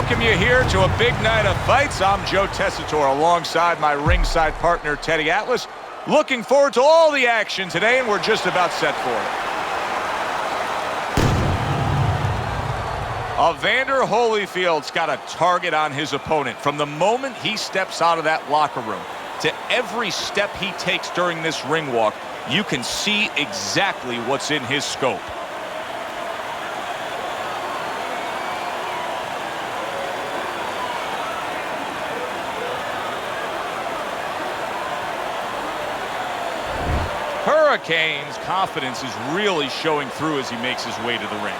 welcome you here to a big night of fights. I'm Joe Tessitore alongside my ringside partner, Teddy Atlas. Looking forward to all the action today, and we're just about set for it. Evander Holyfield's got a target on his opponent. From the moment he steps out of that locker room to every step he takes during this ring walk, you can see exactly what's in his scope. Hurricane's confidence is really showing through as he makes his way to the ring.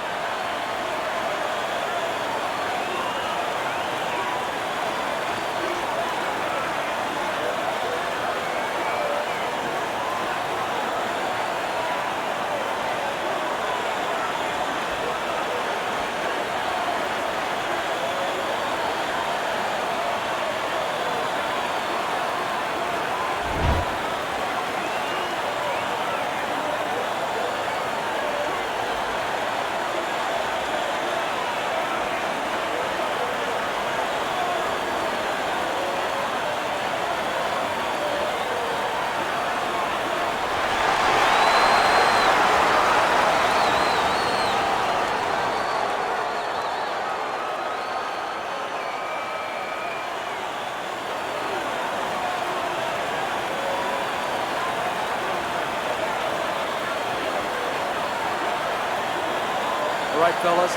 All right, fellas,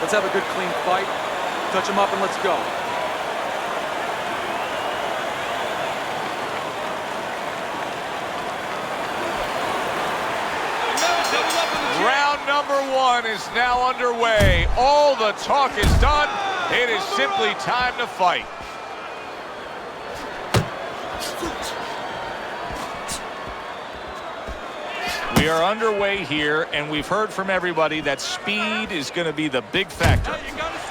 let's have a good, clean fight. Touch him up and let's go. Round number one is now underway. All the talk is done. It is simply time to fight. We are underway here, and we've heard from everybody that speed is going to be the big factor.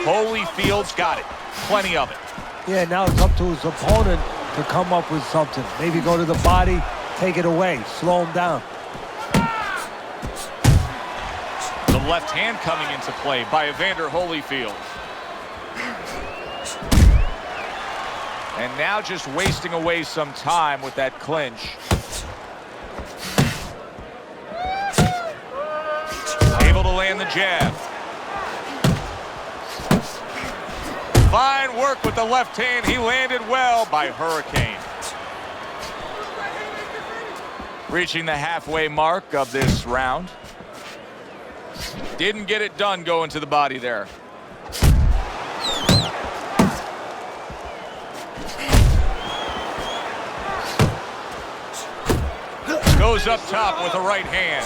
Holyfield's got it. Plenty of it. Yeah, now it's up to his opponent to come up with something. Maybe go to the body, take it away, slow him down. The left hand coming into play by Evander Holyfield. And now just wasting away some time with that clinch. Able to land the jab. Fine work with the left hand. He landed well by Hurricane. Reaching the halfway mark of this round. Didn't get it done going to the body there. Goes up top with the right hand.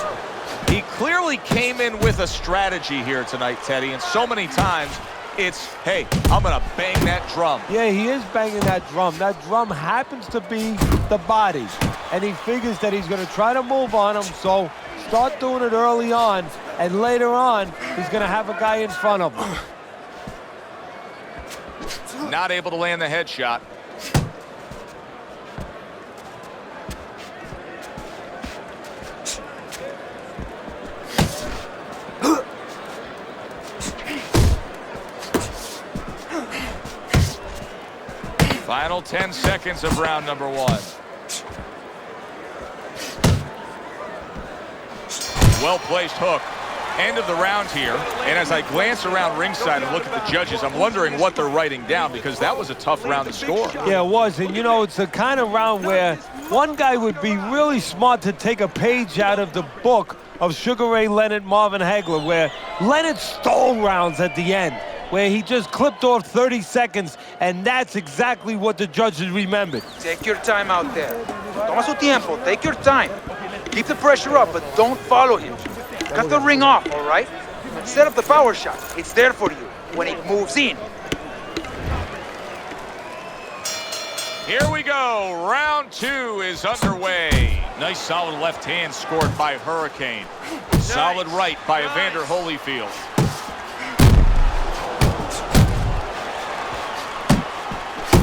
He clearly came in with a strategy here tonight, Teddy, and so many times it's, hey, I'm going to bang that drum. Yeah, he is banging that drum. That drum happens to be the body, and he figures that he's going to try to move on him, so start doing it early on, and later on, he's going to have a guy in front of him. Not able to land the headshot. Final 10 seconds of round number one. Well-placed hook. End of the round here. And as I glance around ringside and look at the judges, I'm wondering what they're writing down, because that was a tough round to score. Yeah, it was. And, you know, it's the kind of round where one guy would be really smart to take a page out of the book of Sugar Ray Leonard, Marvin Hagler, where Leonard stole rounds at the end, where he just clipped off 30 seconds, and that's exactly what the judges remembered. Take your time out there. Toma su tiempo. Take your time. Keep the pressure up, but don't follow him. Cut the ring off, all right? Set up the power shot. It's there for you when it moves in. Here we go. Round two is underway. Nice solid left hand scored by Hurricane. Solid right by Evander Holyfield.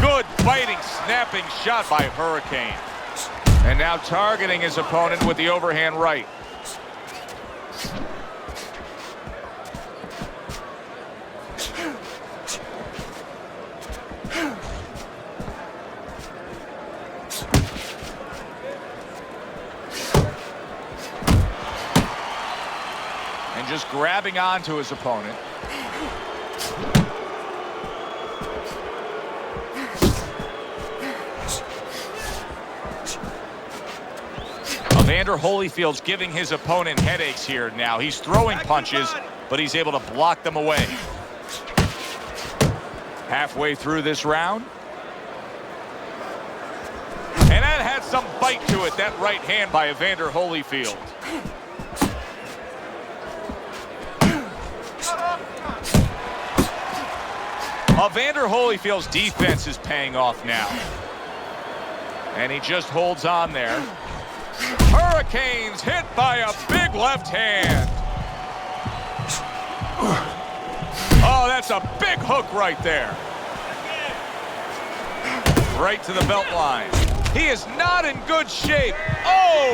Good fighting, snapping shot by Hurricane. And now targeting his opponent with the overhand right. grabbing onto his opponent. Evander Holyfield's giving his opponent headaches here now. He's throwing punches, but he's able to block them away. Halfway through this round. And that had some bite to it, that right hand by Evander Holyfield. Evander Holyfield's defense is paying off now. And he just holds on there. Hurricanes hit by a big left hand. Oh, that's a big hook right there. Right to the belt line. He is not in good shape. Oh!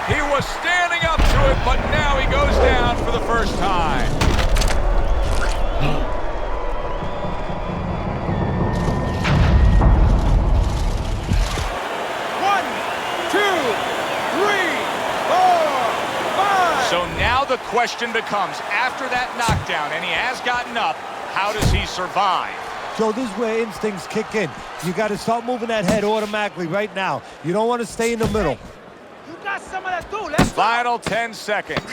He was standing up to it, but now he goes down for the first time. So now the question becomes, after that knockdown, and he has gotten up, how does he survive? Joe, this is where instincts kick in. You got to start moving that head automatically right now. You don't want to stay in the middle. You got some of that too. Let's Final 10 seconds.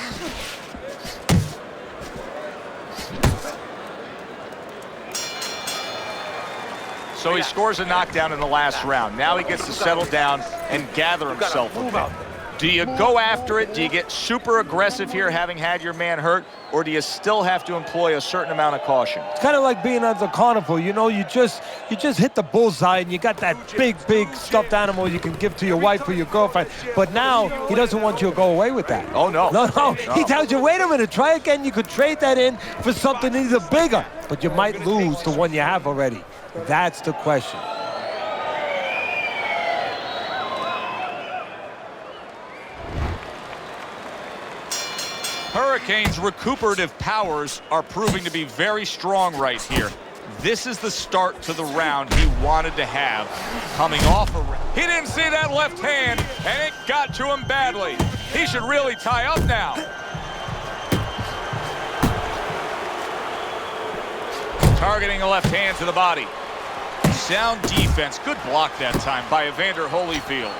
So he scores a knockdown in the last round. Now he gets to settle down and gather himself a bit. Do you go after it? Do you get super aggressive here, having had your man hurt? Or do you still have to employ a certain amount of caution? It's kind of like being at the carnival. You know, you just hit the bullseye and you got that big stuffed animal you can give to your wife or your girlfriend. But now he doesn't want you to go away with that. Oh, no. No. He tells you, wait a minute, try again. You could trade that in for something either bigger, but you might lose the one you have already. That's the question. Hurricane's recuperative powers are proving to be very strong right here. This is the start to the round he wanted to have coming off a round. He didn't see that left hand, and it got to him badly. He should really tie up now. Targeting a left hand to the body. Sound defense. Good block that time by Evander Holyfield.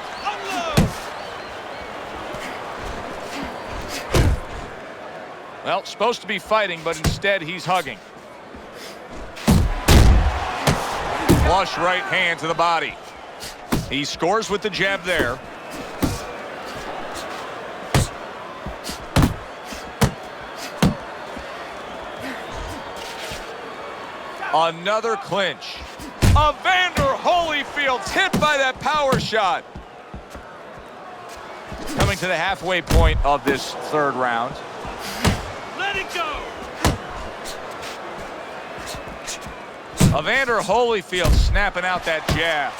Well, supposed to be fighting, but instead he's hugging. Flush right hand to the body. He scores with the jab there. Another clinch. Evander Holyfield's hit by that power shot. Coming to the halfway point of this third round. Let it go. Evander Holyfield snapping out that jab.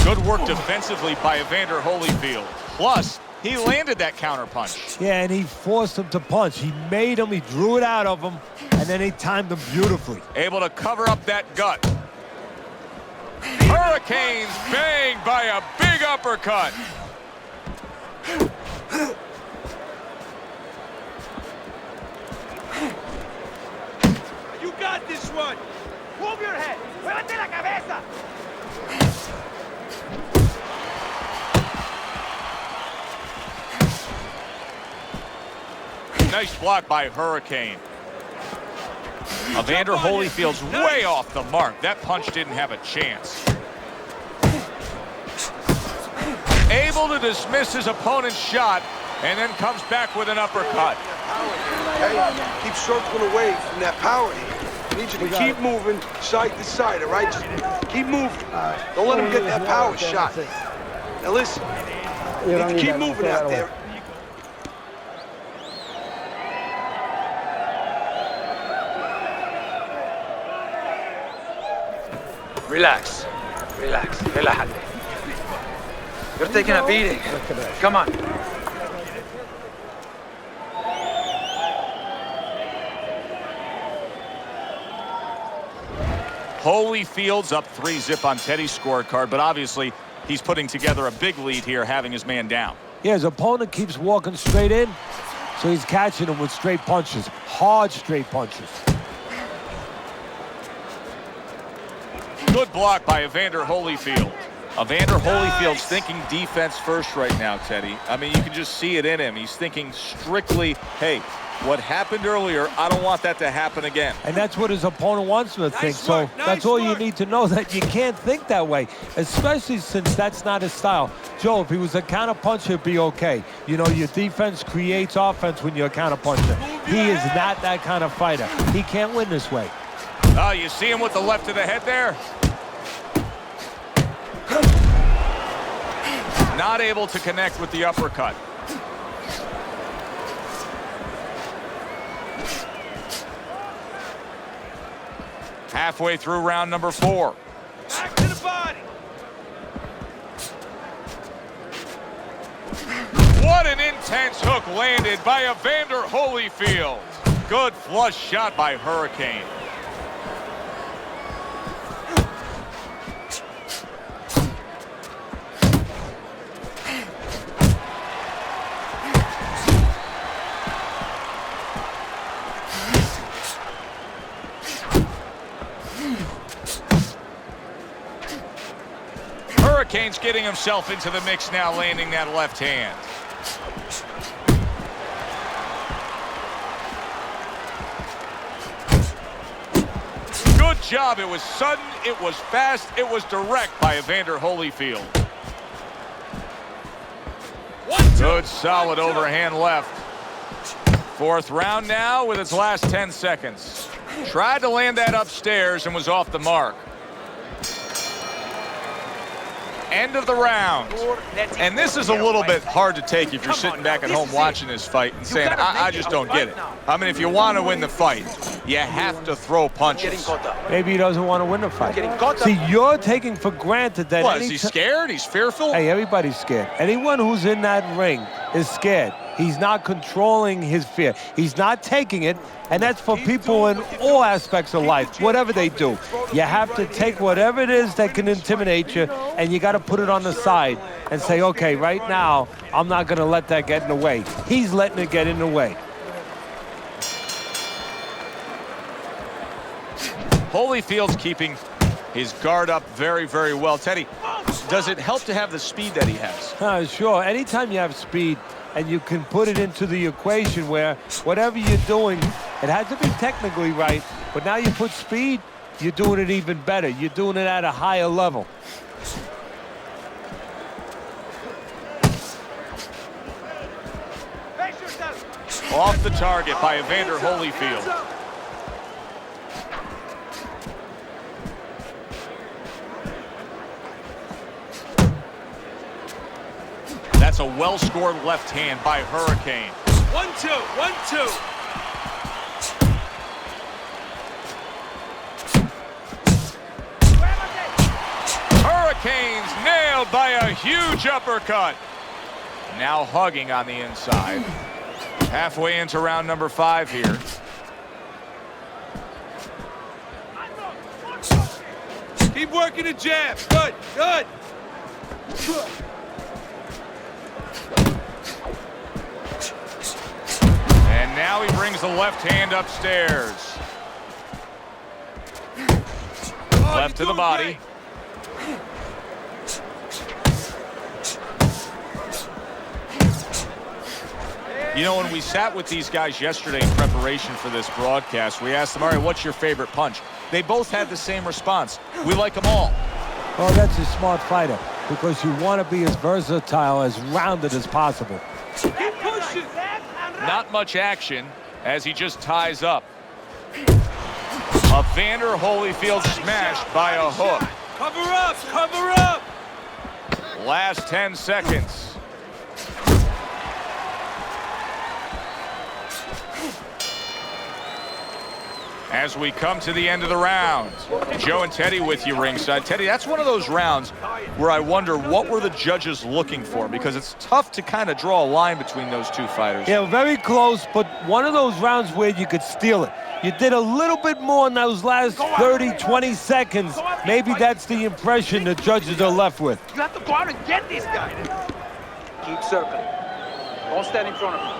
Good work defensively by Evander Holyfield. Plus, he landed that counter punch. Yeah, and he forced him to punch. He made him, he drew it out of him, and then he timed him beautifully. Able to cover up that gut. Hurricanes banged by a big uppercut. You got this one. Move your head. Muévete la cabeza. Nice block by Hurricane. Evander Holyfield's way off the mark. That punch didn't have a chance. Able to dismiss his opponent's shot, and then comes back with an uppercut. Hey, keep circling away from that power here. I need you to keep moving side to side, all right? Just keep moving. Don't let him get that power shot. Now listen, you need to keep moving out there. Relax. Relax. Relájate. You're taking a beating. Come on. Holyfield's up 3-0 on Teddy's scorecard, but obviously he's putting together a big lead here, having his man down. Yeah, his opponent keeps walking straight in, so he's catching him with straight punches, hard straight punches. Good block by Evander Holyfield. Evander Holyfield's thinking defense first right now, Teddy. I mean, you can just see it in him. He's thinking strictly, hey, what happened earlier, I don't want that to happen again. And that's what his opponent wants him to think. So that's all you need to know, that you can't think that way, especially since that's not his style. Joe, if he was a counterpuncher, it'd be okay. You know, your defense creates offense when you're a counterpuncher. He is not that kind of fighter. He can't win this way. Oh, you see him with the left to the head there? Not able to connect with the uppercut. Halfway through round number 4. Back to the body. What an intense hook landed by Evander Holyfield. Good flush shot by Hurricane. Hurricane's getting himself into the mix now, landing that left hand. Good job. It was sudden, it was fast, it was direct by Evander Holyfield. Good, solid overhand left. 4th round now with its last 10 seconds. Tried to land that upstairs and was off the mark. End of the round. And this is a little bit hard to take if you're sitting back at home watching this fight and saying, I just don't get it. I mean, if you want to win the fight, you have to throw punches. Maybe he doesn't want to win the fight. See, you're taking for granted that... What, is he scared? He's fearful? Hey, everybody's scared. Anyone who's in that ring is scared. He's not controlling his fear. He's not taking it, and that's for people in all aspects of life, whatever they do. You have to take whatever it is that can intimidate you, and you got to put it on the side and say, okay, right now, I'm not going to let that get in the way. He's letting it get in the way. Holyfield's keeping his guard up very, very well. Teddy, does it help to have the speed that he has? Sure. Anytime you have speed, and you can put it into the equation where whatever you're doing, it has to be technically right, but now you put speed, you're doing it even better. You're doing it at a higher level. Off the target by Evander Holyfield. That's a well-scored left hand by Hurricane. 1-2, 1-2. Hurricane's nailed by a huge uppercut. Now hugging on the inside. Halfway into round number 5 here. Keep working the jab. Good, good. And now he brings the left hand upstairs. Left to the body. You know, when we sat with these guys yesterday in preparation for this broadcast, we asked them, all right, what's your favorite punch? They both had the same response. We like them all. Well, that's a smart fighter, because you want to be as versatile, as rounded as possible. Keep pushing. Not much action as he just ties up. Evander Holyfield smashed by a hook. Cover up, cover up. Last 10 seconds. As we come to the end of the round, Joe and Teddy with you ringside. Teddy, that's one of those rounds where I wonder what were the judges looking for, because it's tough to kind of draw a line between those two fighters. Yeah, very close, but one of those rounds where you could steal it. You did a little bit more in those last 30, 20 seconds. Maybe that's the impression the judges are left with. You have to go out and get this guy. Keep circling. Don't stand in front of him.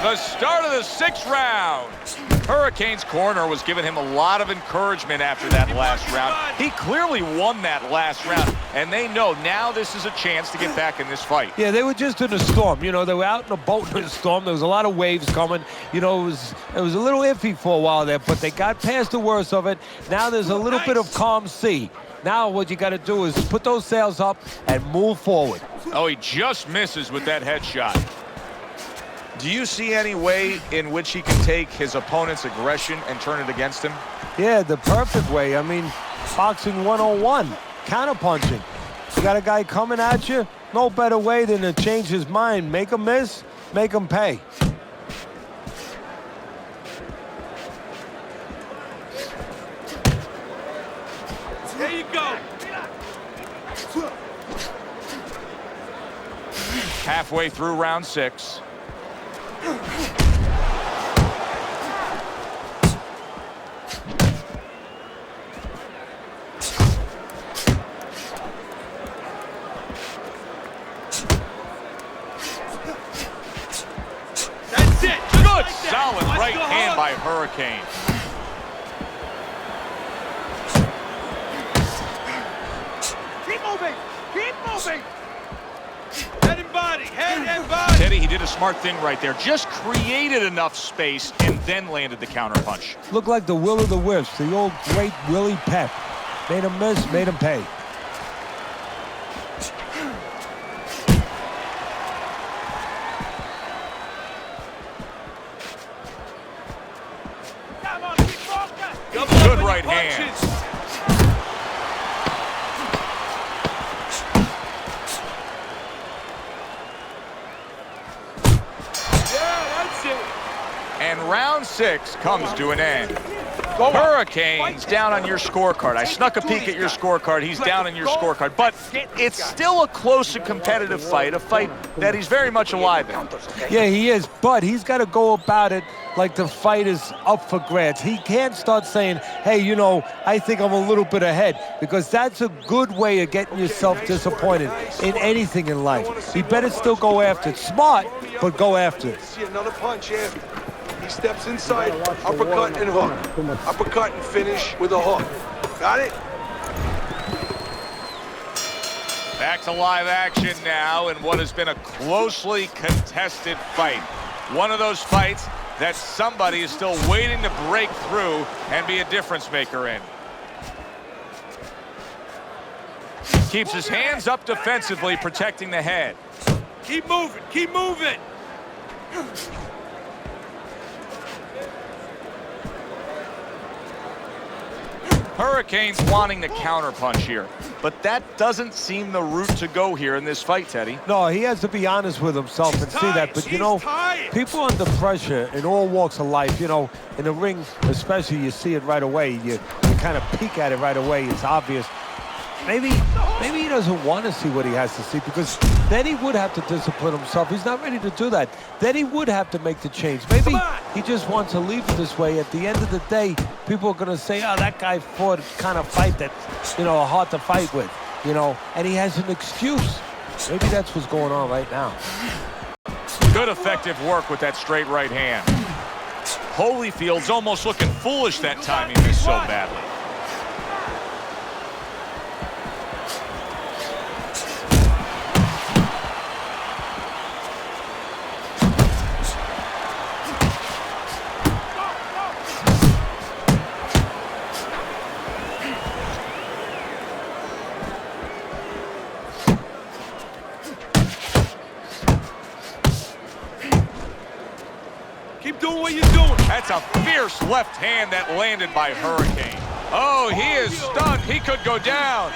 The start of the 6th round. Hurricane's corner was giving him a lot of encouragement after that last round. He clearly won that last round, and they know now this is a chance to get back in this fight. Yeah, they were just in a storm. You know, they were out in a boat in a storm. There was a lot of waves coming. You know, it was a little iffy for a while there, but they got past the worst of it. Now there's a little bit of calm sea. Now what you got to do is put those sails up and move forward. Oh, he just misses with that headshot. Do you see any way in which he can take his opponent's aggression and turn it against him? Yeah, the perfect way. I mean, boxing 101, counterpunching. You got a guy coming at you, no better way than to change his mind. Make him miss, make him pay. There you go. Halfway through round 6. That's it. Good, Like that. solid Watch right the hand hook. by Hurricane. Keep moving. Keep moving. Head and body. Head and body. Teddy, he did a smart thing right there. Just created enough space and then landed the counterpunch. Looked like the will of the wisps, the old great Willie Pep. Made him miss, made him pay. Come on, keep focused. Good right hand. Yeah, that's it. And round 6 comes to an end. Hurricane's down on your scorecard. I snuck a peek at your scorecard. He's down on your scorecard. But it's still a close and competitive fight, a fight that he's very much alive in. Yeah, he is, but he's got to go about it like the fight is up for grabs. He can't start saying, hey, you know, I think I'm a little bit ahead, because that's a good way of getting yourself disappointed in anything in life. He better still go after it. Smart, but go after it. See another punch after. He steps inside, uppercut and hook. Uppercut and finish with a hook. Got it? Back to live action now in what has been a closely contested fight. One of those fights that somebody is still waiting to break through and be a difference maker in. Keeps his hands up defensively, protecting the head. Keep moving. Keep moving. Hurricane's wanting the counterpunch here, but that doesn't seem the route to go here in this fight, Teddy. No, he has to be honest with himself and see that. But, you know, people under pressure in all walks of life, you know, in the ring especially, you see it right away. You kind of peek at it right away. It's obvious. Maybe he doesn't want to see what he has to see, because then he would have to discipline himself. He's not ready to do that. Then he would have to make the change. Maybe he just wants to leave it this way. At the end of the day, people are going to say, oh, that guy fought a kind of fight that's, you know, hard to fight with, you know, and he has an excuse. Maybe that's what's going on right now. Good effective work with that straight right hand. Holyfield's almost looking foolish that time he missed so badly. Keep doing what you're doing. That's a fierce left hand that landed by Hurricane. Oh, he is stunned. He could go down.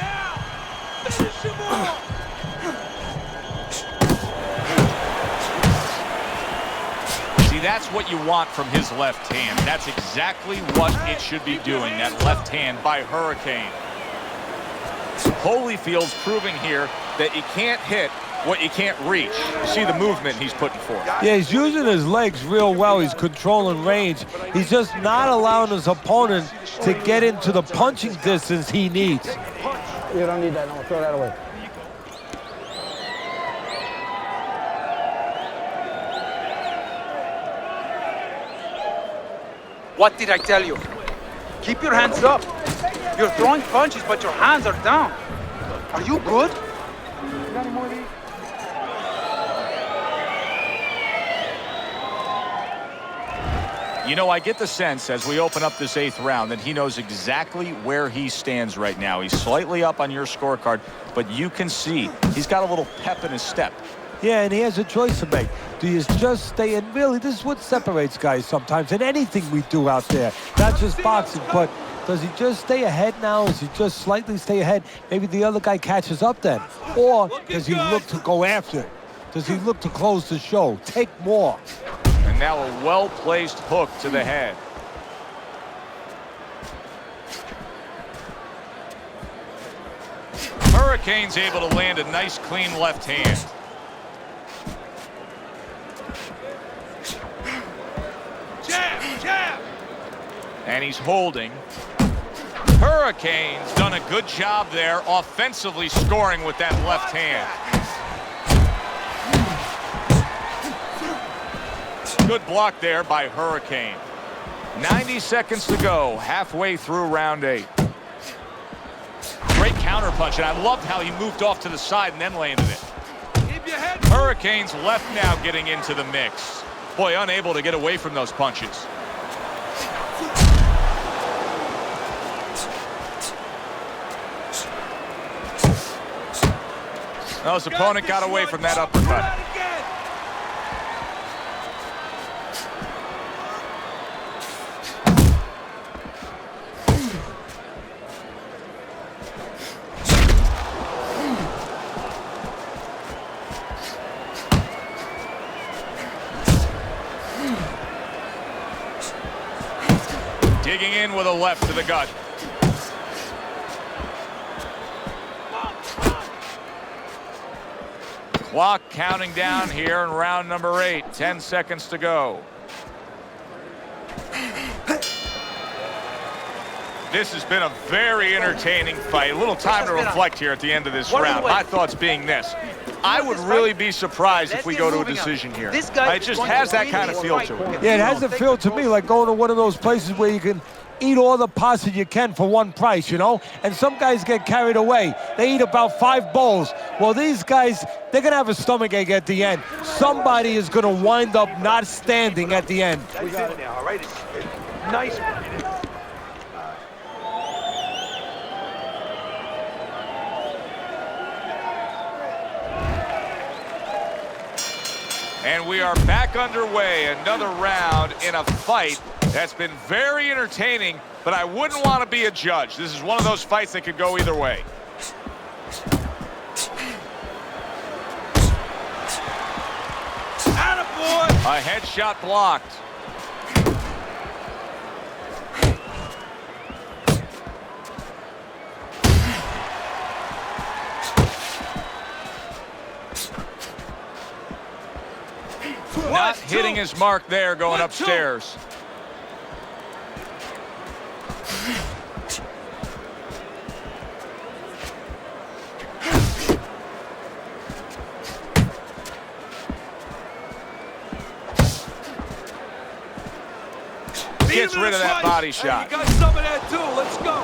See, that's what you want from his left hand. That's exactly what it should be doing, that left hand by Hurricane. Holyfield's proving here that you can't hit what you can't reach. You see the movement he's putting forth. Yeah, he's using his legs real well. He's controlling range. He's just not allowing his opponent to get into the punching distance he needs. You don't need that. No, throw that away. What did I tell you? Keep your hands up. You're throwing punches, but your hands are down. Are you good? You know, I get the sense as we open up this 8th round that he knows exactly where he stands right now. He's slightly up on your scorecard, but you can see he's got a little pep in his step. Yeah, and he has a choice to make. Do you just stay in? Really, this is what separates guys sometimes in anything we do out there. Not just boxing, but does he just stay ahead now? Does he just slightly stay ahead? Maybe the other guy catches up then. Or does he look to go after it? Does he look to close the show? Take more. And now a well-placed hook to the head. Hurricane's able to land a nice, clean left hand. Jab! And he's holding. Hurricane's done a good job there, offensively scoring with that left hand. Good block there by Hurricane. 90 seconds to go, halfway through round 8. Great counterpunch, and I loved how he moved off to the side and then landed it. Keep your head. Hurricane's left now getting into the mix. Boy, unable to get away from those punches. Well, his opponent got away from that uppercut. Digging in with a left to the gut. Clock counting down here in round number 8. 10 seconds to go. This has been a very entertaining fight. A little time to reflect here at the end of this round. My thoughts being this. I would really be surprised if we go to a decision here. It just has that kind of feel to it. Yeah, it has a feel to me like going to one of those places where you can eat all the pasta you can for one price, you know? And some guys get carried away. They eat about 5 bowls. Well, these guys, they're going to have a stomachache at the end. Somebody is going to wind up not standing at the end. We got it now, all right? Nice. And we are back underway. Another round in a fight that's been very entertaining, but I wouldn't want to be a judge. This is one of those fights that could go either way. Attaboy! A headshot blocked. Not hitting his mark there, going upstairs. Gets rid of that body shot. You got some of that too. Let's go.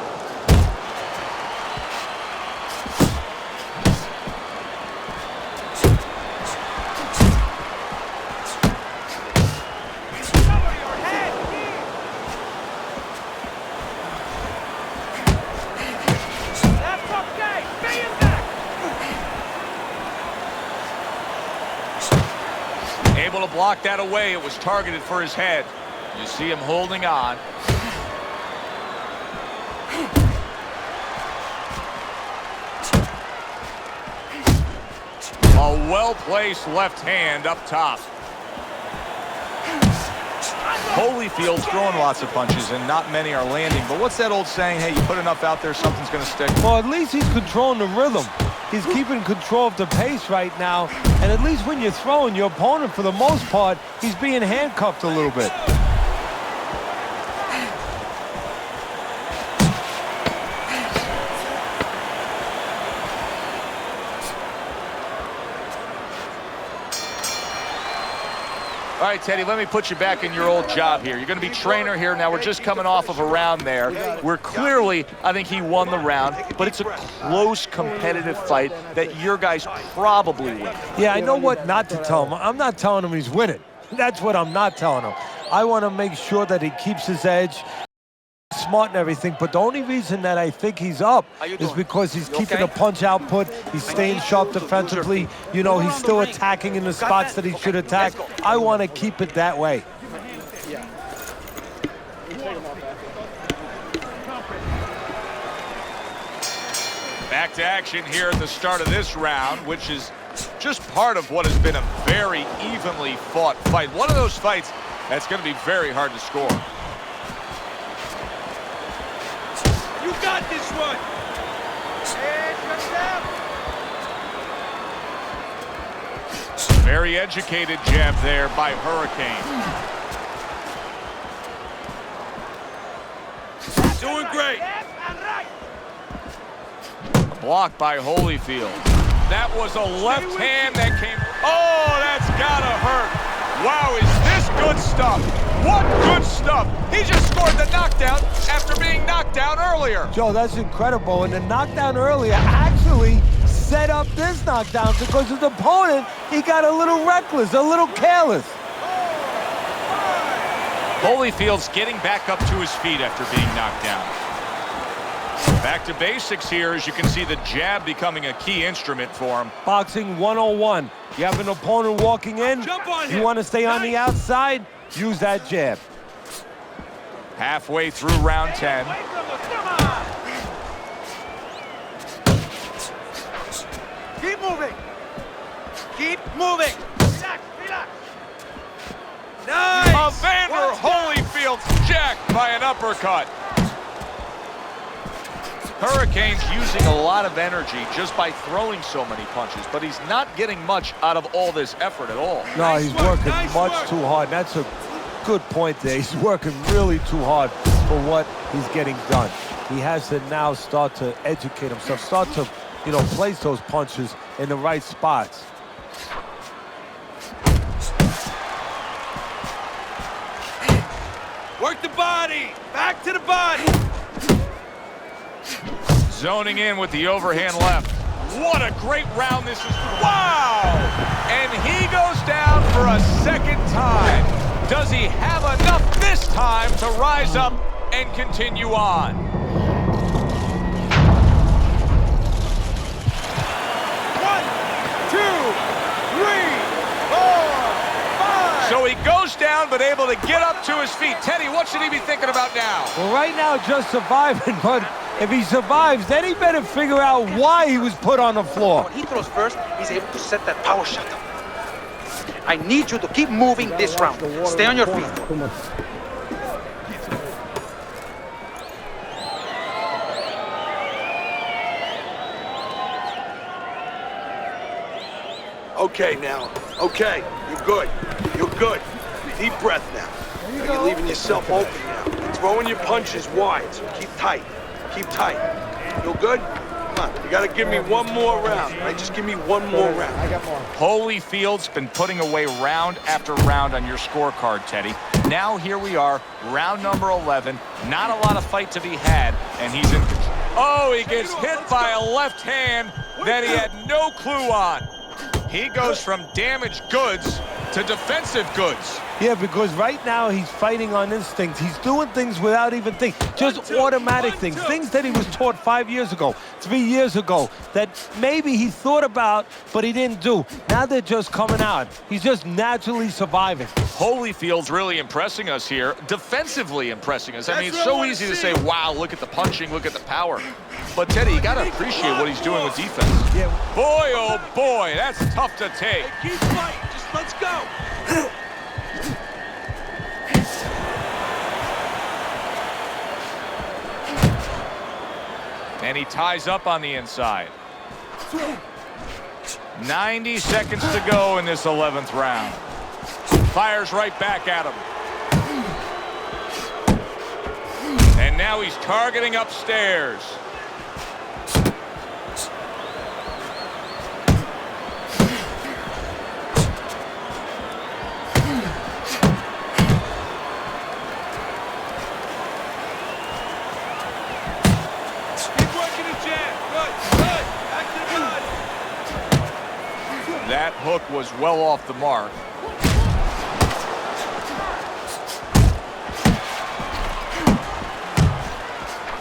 Able to block that away. It was targeted for his head. You see him holding on. A well-placed left hand up top. Holyfield's throwing lots of punches and not many are landing. But what's that old saying? Hey, you put enough out there, something's going to stick. Well, at least he's controlling the rhythm. he's keeping control of the pace right now. And at least when you're throwing, your opponent, for the most part, he's being handcuffed a little bit. All right, Teddy, let me put you back in your old job here. You're going to be trainer here. Now, we're just coming off of a round there where clearly, I think he won the round, but it's a close, competitive fight that your guys probably win. Yeah, I know what not to tell him. I'm not telling him he's winning. That's what I'm not telling him. I want to make sure that he keeps his edge, smart and everything, but the only reason that I think he's up is because he's keeping the punch output, he's staying sharp defensively, you know, he's still attacking in the spots that he should attack. I want to keep it that way. Back to action here at the start of this round, which is just part of what has been a very evenly fought fight. One of those fights that's going to be very hard to score. You got this one. Very educated jab there by Hurricane. Doing great. A block by Holyfield. That was a left hand that came. Oh, that's gotta hurt. Wow, is this good stuff? What good stuff? He just scored the knockdown after being knocked down earlier. Joe, that's incredible. And the knockdown earlier actually set up this knockdown because his opponent, he got a little reckless, a little careless. Holyfield's getting back up to his feet after being knocked down. Back to basics here, as you can see the jab becoming a key instrument for him. Boxing 101. You have an opponent walking in, you want to stay on the outside, use that jab. Halfway through round 10. Keep moving. Keep moving. Relax, relax. Nice. Evander Holyfield's jacked by an uppercut. Hurricane's using a lot of energy just by throwing so many punches, but he's not getting much out of all this effort at all. No, he's working much too hard. That's a good point there. He's working really too hard for what he's getting done. He has to now start to educate himself, start to, you know, place those punches in the right spots. Work the body. Back to the body. Zoning in with the overhand left. What a great round this is. Wow! And he goes down for a second time. Does he have enough this time to rise up and continue on? One, two, three, four, five. So he goes down, but able to get up to his feet. Teddy, what should he be thinking about now? Well, right now, just surviving, but if he survives, then he better figure out why he was put on the floor. When he throws first, he's able to set that power shot. I need you to keep moving this round. Stay on your feet. Okay now. Okay, you're good. You're good. Deep breath now. You're leaving yourself open now. You're throwing your punches wide, so keep tight. Keep tight. Feel good? Come on, you gotta give me one more round, right? Just give me one more round. I got more. Holyfield's been putting away round after round on your scorecard, Teddy. Now here we are, round number 11. Not a lot of fight to be had, and he's in control. Oh, he gets hit by a left hand that he had no clue on. He goes from damaged goods to defensive goods. Yeah, because right now he's fighting on instinct. He's doing things without even thinking. Just automatic things. Things that he was taught 5 years ago, 3 years ago, that maybe he thought about, but he didn't do. Now they're just coming out. He's just naturally surviving. Holyfield's really impressing us here, defensively impressing us. I mean, it's so easy to say, wow, look at the punching, look at the power. But, Teddy, you got to appreciate what he's doing with defense. Yeah. Boy, oh boy, that's tough to take. Keep fighting. Just let's go. And he ties up on the inside. 90 seconds to go in this 11th round. Fires right back at him. And now he's targeting upstairs. Keep working the jab. Good, good. Back to the body. That hook was well off the mark.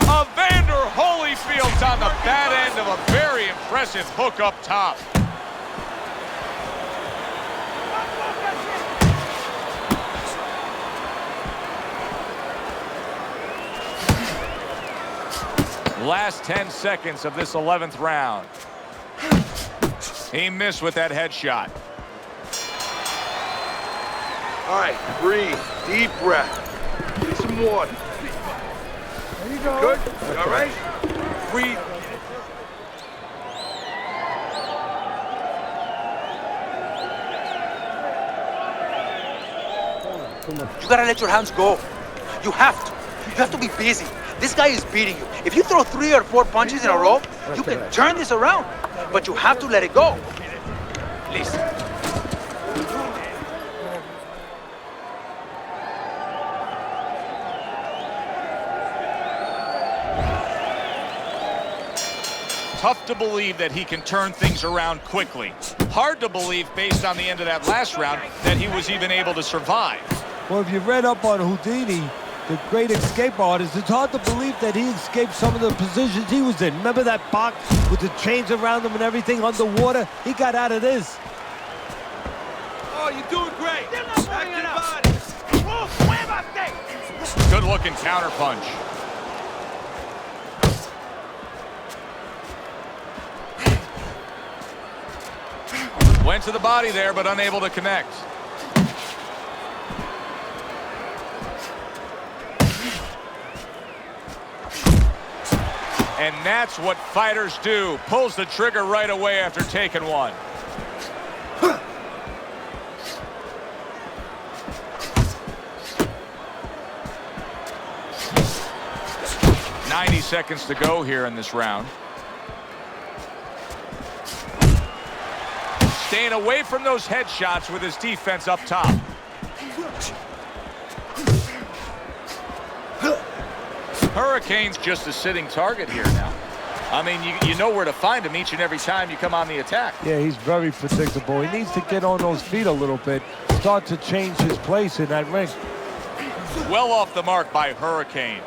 Evander Holyfield's on the bad end of a very impressive hook up top. Last 10 seconds of this 11th round. He missed with that headshot. All right, breathe. Deep breath. Get some water. There you go. Good? You all right? Breathe. You gotta let your hands go. You have to. You have to be busy. This guy is beating you. If you throw 3 or 4 punches in a row, you can turn this around. But you have to let it go. Listen. Tough to believe that he can turn things around quickly. Hard to believe, based on the end of that last round, that he was even able to survive. Well, if you read up on Houdini, the great escape artist, it's hard to believe that he escaped some of the positions he was in. Remember that box with the chains around him and everything underwater? He got out of this. Oh, you're doing great. Back to the body. Good looking counter punch. Went to the body there, but unable to connect. And that's what fighters do. Pulls the trigger right away after taking one. "90 seconds to go here in this round. Staying away from those headshots with his defense up top. Hurricane's just a sitting target here now. I mean, you know where to find him each and every time you come on the attack. Yeah, he's very predictable. He needs to get on those feet a little bit, start to change his place in that ring. Well off the mark by Hurricane.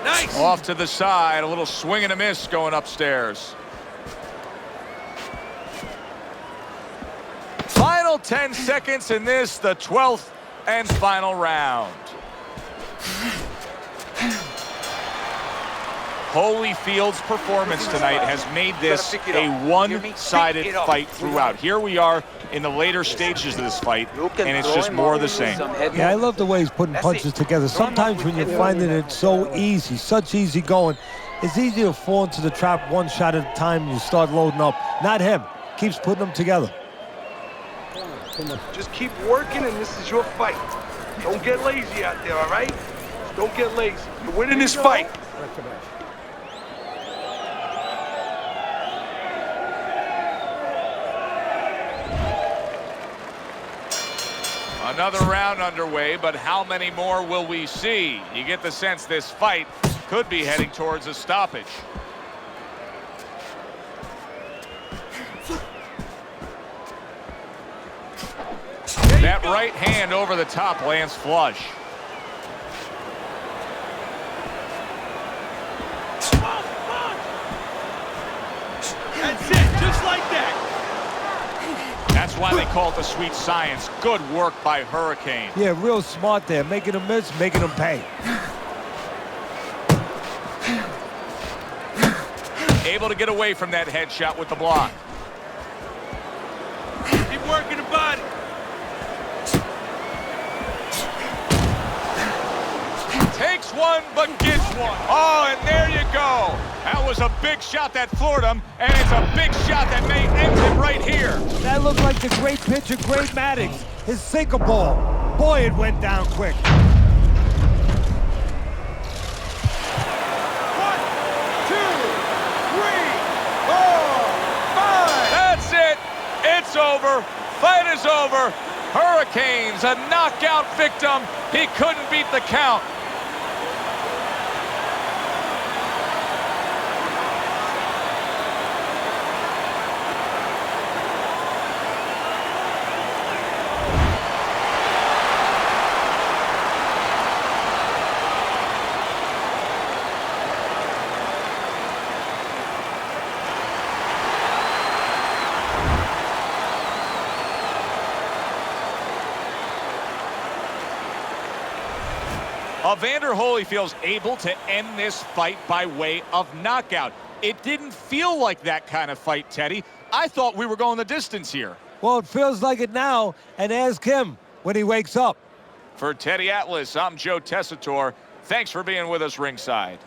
Nice. Off to the side, a little swing and a miss going upstairs. Final 10 seconds in this, the 12th and final round. Holyfield's performance tonight has made this a one-sided fight throughout. Here we are in the later stages of this fight, and it's just more of the same. Yeah, I love the way he's putting punches together. Sometimes when you're finding it so easy, such easy going, it's easy to fall into the trap one shot at a time and you start loading up. Not him. Keeps putting them together. Just keep working, and this is your fight. Don't get lazy out there, all right? Don't get lazy. You're winning this fight. Another round underway, but how many more will we see? You get the sense this fight could be heading towards a stoppage. That right hand over the top lands flush. That's it, just like that. That's why they call it the sweet science. Good work by Hurricane. Yeah, real smart there. Making him miss, making him pay. able to get away from that headshot with the block. Keep working the body. Takes one, but gets one. Oh, and there you go. That was a big shot that floored him, and it's a big shot that may end it right here. That looked like the great pitcher, Great Maddox, his sinker ball. Boy, it went down quick. 1, 2, 3, 4, 5. That's it. It's over. Fight is over. Hurricanes, a knockout victim. He couldn't beat the count. Evander Holyfield's able to end this fight by way of knockout. It didn't feel like that kind of fight, Teddy. I thought we were going the distance here. Well, it feels like it now, and ask him when he wakes up. For Teddy Atlas, I'm Joe Tessitore. Thanks for being with us ringside.